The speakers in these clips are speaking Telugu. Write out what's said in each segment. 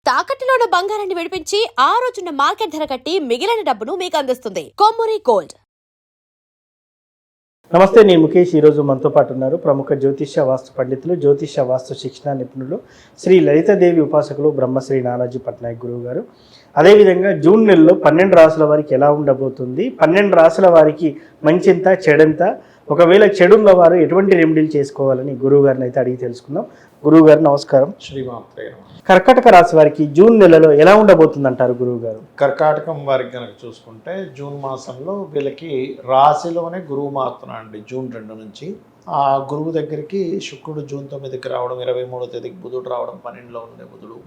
తాకట్టులో ఉన్న బంగారాన్ని విడిపించి ఆ రోజున్న మార్కెట్ ధర కట్టి మిగిలిన డబ్బును మీకు అందిస్తుంది కొమ్మూరి గోల్డ్. నమస్తే, నేను ముఖేష్. ఈరోజు మనతో పాటు ఉన్నారు ప్రముఖ జ్యోతిష్య వాస్తు పండితులు, జ్యోతిష్య వాస్తు శిక్షణ నిపుణులు, శ్రీ లలితాదేవి ఉపాసకులు బ్రహ్మశ్రీ నానాజీ పట్నాయక్ గురువు గారు. అదేవిధంగా జూన్ నెలలో 12 రాసుల వారికి ఎలా ఉండబోతుంది, 12 రాసుల వారికి మంచింత చెడంత, ఒకవేళ చెడున్న వారు ఎటువంటి రెమెడీలు చేసుకోవాలని గురువు గారిని అయితే అడిగి తెలుసుకుందాం. గురువు గారు నమస్కారం. శ్రీమాత్రే. కర్కాటక రాశి వారికి జూన్ నెలలో ఎలా ఉండబోతుంది అంటారు గురువు గారు? కర్కాటకం వారికి కనుక చూసుకుంటే జూన్ మాసంలో వీళ్ళకి రాశిలోనే గురువు మారుతున్నాడు అండి. జూన్ 2 నుంచి ఆ గురువు దగ్గరికి శుక్రుడు జూన్ 9కి రావడం, 23వ తేదీకి బుధుడు రావడం, 12లో ఉండే బుధుడు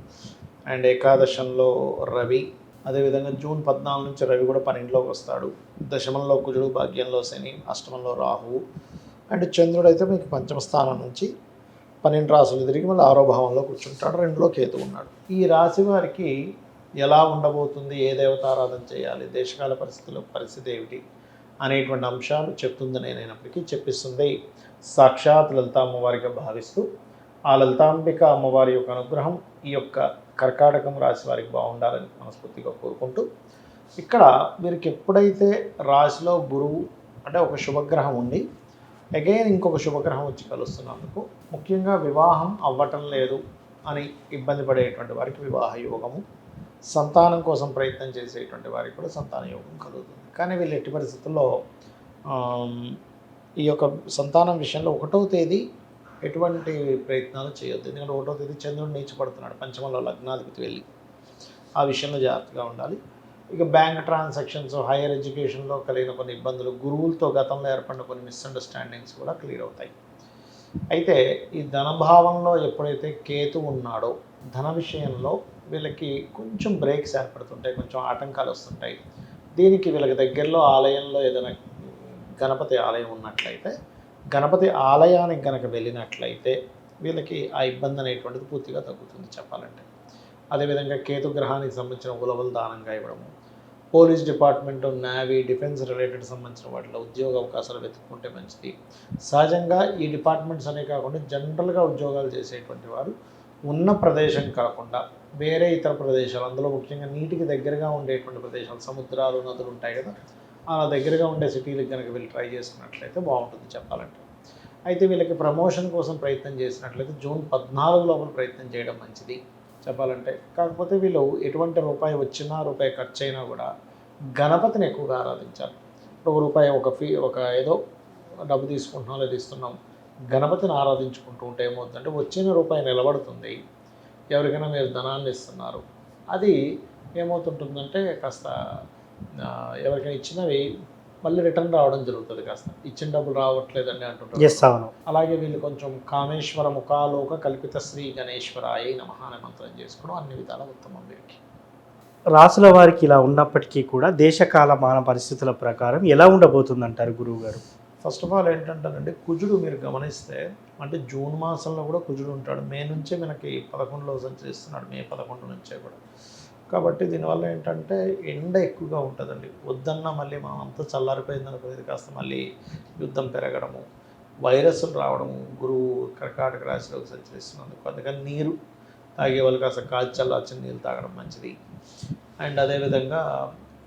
అండ్ ఏకాదశంలో రవి. అదేవిధంగా జూన్ 14 నుంచి రవి కూడా 12లోకి వస్తాడు. దశమంలో కుజుడు, భాగ్యంలో శని, అష్టమంలో రాహువు అండ్ చంద్రుడు అయితే మీకు పంచమ స్థానం నుంచి 12 రాశులు తిరిగి మళ్ళీ 6వ భావంలో కూర్చుంటాడు. 2లో కేతు ఉన్నాడు. ఈ రాశి వారికి ఎలా ఉండబోతుంది, ఏ దేవతారాధన చేయాలి, దేశకాల పరిస్థితి ఏమిటి అనేటువంటి అంశాలు చెప్తుంది నేనైనప్పటికీ చెప్పిస్తుంది సాక్షాత్ లలిత అమ్మవారిగా భావిస్తూ ఆ లలితాంబిక అమ్మవారి యొక్క అనుగ్రహం ఈ యొక్క కర్కాటకం రాశి వారికి బాగుండాలని మనస్ఫూర్తిగా కోరుకుంటూ, ఇక్కడ వీరికి ఎప్పుడైతే రాశిలో గురువు అంటే ఒక శుభగ్రహం ఉండి అగైన్ ఇంకొక శుభగ్రహం వచ్చి కలుస్తున్నందుకు ముఖ్యంగా వివాహం అవ్వటం లేదు అని ఇబ్బంది పడేటువంటి వారికి వివాహ యోగము, సంతానం కోసం ప్రయత్నం చేసేటువంటి వారికి కూడా సంతాన యోగం కలుగుతుంది. కానీ వీళ్ళు ఎట్టి పరిస్థితుల్లో ఈ యొక్క సంతానం విషయంలో 1వ తేదీ ఎటువంటి ప్రయత్నాలు చేయొద్దు. ఎందుకంటే 1వ తేదీ చంద్రుడు నీచపడుతున్నాడు, పంచమంలో లగ్నాధిపతి వెళ్ళి ఆ విషయంలో జాగ్రత్తగా ఉండాలి. ఇక బ్యాంక్ ట్రాన్సాక్షన్స్, హైయర్ ఎడ్యుకేషన్లో కలిగిన కొన్ని ఇబ్బందులు, గురువులతో గతంలో ఏర్పడిన కొన్ని మిస్అండర్స్టాండింగ్స్ కూడా క్లియర్ అవుతాయి. అయితే ఈ ధనభావంలో ఎప్పుడైతే కేతు ఉన్నాడో ధన విషయంలో వీళ్ళకి కొంచెం బ్రేక్స్ ఏర్పడుతుంటాయి, కొంచెం ఆటంకాలు వస్తుంటాయి. దీనికి వీళ్ళకి దగ్గరలో ఆలయంలో ఏదైనా గణపతి ఆలయం ఉన్నట్లయితే గణపతి ఆలయానికి కనుక వెళ్ళినట్లయితే వీళ్ళకి ఆ ఇబ్బంది అనేటువంటిది పూర్తిగా తగ్గుతుంది చెప్పాలంటే. అదేవిధంగా కేతు గ్రహానికి సంబంధించిన ఉలవలు దానంగా ఇవ్వడము, police department, navy, defence related సంబంధించిన వాటిలో ఉద్యోగ అవకాశాలు వెతుక్కుంటే మంచిది. సహజంగా ఈ డిపార్ట్మెంట్స్ అనే కాకుండా జనరల్గా ఉద్యోగాలు చేసేటువంటి వారు ఉన్న ప్రదేశం కాకుండా వేరే ఇతర ప్రదేశాలు, అందులో ముఖ్యంగా నీటికి దగ్గరగా ఉండేటువంటి ప్రదేశాలు, సముద్రాలు, నదులు ఉంటాయి కదా, అలా దగ్గరగా ఉండే సిటీలకు కనుక వీళ్ళు ట్రై చేసుకున్నట్లయితే బాగుంటుంది చెప్పాలంటే. అయితే వీళ్ళకి ప్రమోషన్ కోసం ప్రయత్నం చేసినట్లయితే జూన్ 14 లోపల ప్రయత్నం చేయడం మంచిది చెప్పాలంటే. కాకపోతే వీళ్ళు ఎటువంటి రూపాయి వచ్చినా, రూపాయి ఖర్చు అయినా కూడా గణపతిని ఎక్కువగా ఆరాధించాలి. ఒక ఏదో డబ్బు తీసుకుంటున్నాం లేదా ఇస్తున్నాం, గణపతిని ఆరాధించుకుంటూ ఉంటే ఏమవుతుందంటే వచ్చిన రూపాయి నిలబడుతుంది. ఎవరికైనా మీరు ధనాన్ని ఇస్తున్నారు, అది ఏమవుతుంటుందంటే కాస్త ఎవరికైనా ఇచ్చినవి మళ్ళీ రిటర్న్ రావడం జరుగుతుంది. కాస్త ఇచ్చిన డబ్బులు రావట్లేదని అంటుంటారు. అలాగే వీళ్ళు కొంచెం కామేశ్వర ముఖాలోక కల్పిత శ్రీ గణేశ్వరాయ నమః అనే మంత్రం చేసుకోవడం అన్ని విధాల ఉత్తమం. వీరికి రాసుల వారికి ఇలా ఉన్నప్పటికీ కూడా దేశకాల మాన పరిస్థితుల ప్రకారం ఎలా ఉండబోతుంది అంటారు గురువు గారు? ఫస్ట్ ఆఫ్ ఆల్ ఏంటంటారంటే కుజుడు మీరు గమనిస్తే అంటే జూన్ మాసంలో కూడా కుజుడు ఉంటాడు. మే నుంచే మనకి 11లో సంచరిస్తున్నాడు, మే 11 నుంచే కూడా. కాబట్టి దీనివల్ల ఏంటంటే ఎండ ఎక్కువగా ఉంటుందండి. వద్దన్నా మళ్ళీ మనం అంతా చల్లారిపోయింది అనుకునేది కాస్త మళ్ళీ యుద్ధం పెరగడము, వైరస్లు రావడము, గురువు కర్కాటక రాశిలోకి సంచరిస్తున్నందుకు. అందుకని నీరు తాగే వాళ్ళు కాస్త చల్లార్చిన నీళ్ళు తాగడం మంచిది. అండ్ అదేవిధంగా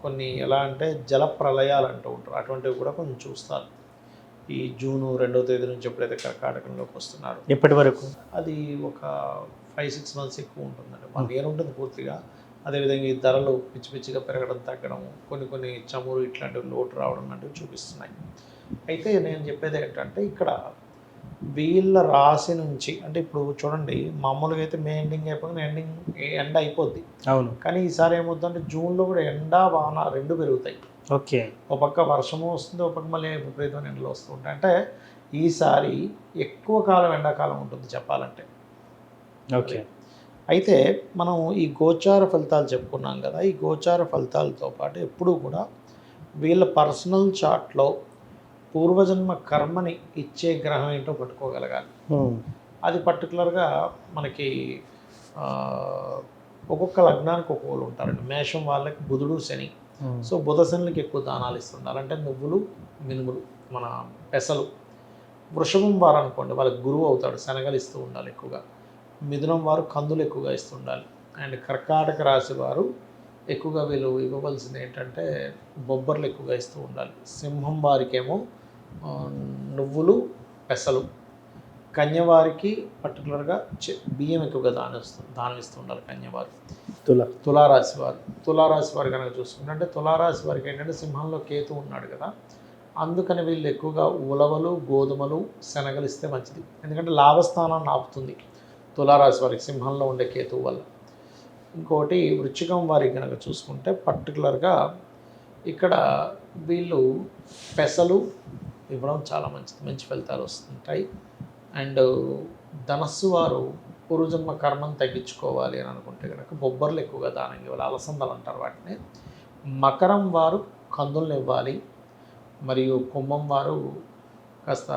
కొన్ని ఎలా అంటే జల ప్రళయాలు అంటూ ఉంటారు, అటువంటివి కూడా కొంచెం చూస్తారు. ఈ జూన్ 2వ తేదీ నుంచి ఎప్పుడైతే కర్కాటకంలోకి వస్తున్నారు ఎప్పటి వరకు అది ఒక 5-6 మంత్స్ ఎక్కువ ఉంటుందండి. 1 year ఉంటుంది పూర్తిగా. అదేవిధంగా ఈ ధరలు పిచ్చి పిచ్చిగా పెరగడం, తగ్గడము, కొన్ని చమురు ఇట్లాంటివి లోటు రావడం లాంటివి చూపిస్తున్నాయి. అయితే నేను చెప్పేది ఏంటంటే ఇక్కడ వీళ్ళ రాశి నుంచి అంటే ఇప్పుడు చూడండి, మామూలుగా అయితే మే ఎండింగ్ అయిపోయి ఎండ అయిపోద్ది. అవును. కానీ ఈసారి ఏమవుతుందంటే జూన్లో కూడా ఎండ వాన 2 పెరుగుతాయి. ఓకే. ఒక పక్క వర్షము వస్తుంది, ఒక పక్క మళ్ళీ విపరీతమైన ఎండలు వస్తూ ఉంటాయి. అంటే ఈసారి ఎక్కువ కాలం ఎండాకాలం ఉంటుంది చెప్పాలంటే. ఓకే. అయితే మనం ఈ గోచార ఫలితాలు చెప్పుకున్నాం కదా, ఈ గోచార ఫలితాలతో పాటు ఎప్పుడూ కూడా వీళ్ళ పర్సనల్ చార్ట్లో పూర్వజన్మ కర్మని ఇచ్చే గ్రహం ఏంటో పట్టుకోగలగాలి. అది పర్టికులర్గా మనకి ఒక్కొక్క లగ్నానికి ఒక్కొక్కరు ఉంటారండి. మేషం వాళ్ళకి బుధుడు, శని. సో బుధ శనులకి ఎక్కువ దానాలు ఇస్తుండాలి. అంటే నువ్వులు, మినుములు, మన పెసలు. వృషభం వారు అనుకోండి వాళ్ళకి గురువు అవుతాడు, శనగలు ఇస్తూ ఉండాలి ఎక్కువగా. మిథునం వారు కందులు ఎక్కువగా ఇస్తుండాలి. అండ్ కర్కాటక రాశి వారు ఎక్కువగా వీళ్ళు ఇవ్వవలసింది ఏంటంటే బొబ్బర్లు ఎక్కువగా ఇస్తూ ఉండాలి. సింహం వారికేమో నువ్వులు, పెసలు. కన్యవారికి పర్టికులర్గా బియ్యం ఎక్కువగా దానం ఇస్తూ ఉండాలి కన్యవారు. తులారాశి వారు కనుక చూసుకుంటే అంటే తులారాశి వారికి ఏంటంటే సింహంలో కేతు ఉన్నాడు కదా, అందుకని వీళ్ళు ఎక్కువగా ఉలవలు, గోధుమలు, శనగలు ఇస్తే మంచిది. ఎందుకంటే లాభస్థానాన్ని ఆపుతుంది తులారాశి వారికి సింహంలో ఉండే కేతువు వల్ల. ఇంకోటి వృశ్చికం వారికి కనుక చూసుకుంటే పర్టికులర్గా ఇక్కడ వీళ్ళు పెసలు ఇవ్వడం చాలా మంచిది, మంచి ఫలితాలు వస్తుంటాయి. అండ్ ధనస్సు వారు పూర్వజన్మ కర్మను తగ్గించుకోవాలి అని అనుకుంటే కనుక బొబ్బర్లు ఎక్కువగా దానం ఇవ్వాలి, అలసందలు అంటారు వాటిని. మకరం వారు కందులను ఇవ్వాలి, మరియు కుంభం వారు కాస్త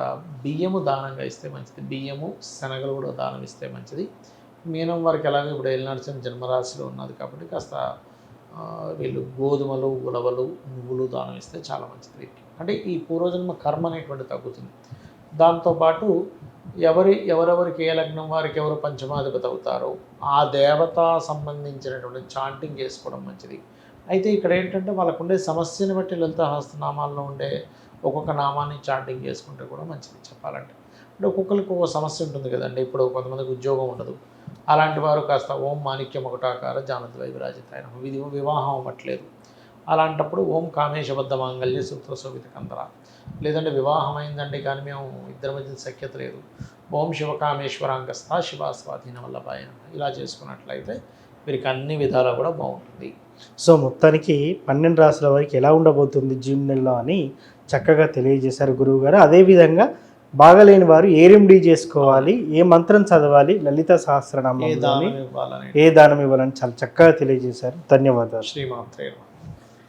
బియ్యము దానంగా ఇస్తే మంచిది, బియ్యము శనగలు కూడా దానం ఇస్తే మంచిది. మీనం వారికి ఎలాగో ఇప్పుడు ఏలినాటి జన్మరాశిలో ఉన్నది కాబట్టి కాస్త వీళ్ళు గోధుమలు, ఉలవలు, నువ్వులు దానం ఇస్తే చాలా మంచిది వీరికి. అంటే ఈ పూర్వజన్మ కర్మ అనేటువంటి తగ్గుతుంది. దాంతోపాటు ఎవరెవరికి ఏ లగ్నం వారికి ఎవరు పంచమాధిపతి అవుతారో ఆ దేవత సంబంధించినటువంటి చాంటింగ్ చేసుకోవడం మంచిది. అయితే ఇక్కడ ఏంటంటే వాళ్ళకు ఉండే సమస్యని బట్టి లలిత సహస్రనామాల్లో ఉండే ఒక్కొక్క నామాన్ని చాంటింగ్ చేసుకుంటే కూడా మంచిది చెప్పాలంటే. అంటే ఒక్కొక్కరికి ఒక సమస్య ఉంటుంది కదండి. ఇప్పుడు కొంతమందికి ఉద్యోగం ఉండదు, అలాంటి వారు కాస్త ఓం మాణిక్యం ఒకటాకార జానద్వై విరాజితాయన వివాహం అవ్వట్లేదు, అలాంటప్పుడు ఓం కామేశబద్ధ మాంగళ్య సూత్ర శోభిత కందర, లేదంటే వివాహం అయిందండి కానీ మేము ఇద్దరి మధ్య సఖ్యత లేదు, ఓం శివకామేశ్వరాంగస్థ శివాస్వాధీన వల్లభాయన, ఇలా చేసుకున్నట్లయితే వీరికి అన్ని విధాలా కూడా బాగుంటుంది. సో మొత్తానికి 12 రాసుల వారికి ఎలా ఉండబోతుంది జూన్ నెలలో అని చక్కగా తెలియజేశారు గురువు గారు. అదేవిధంగా బాగలేని వారు ఏ రెమెడీ చేసుకోవాలి, ఏ మంత్రం చదవాలి, లలిత సహస్రనామం ఏ దానం ఇవ్వాలని చాలా చక్కగా తెలియజేశారు. ధన్యవాదాలు. శ్రీమాత్రే నమః.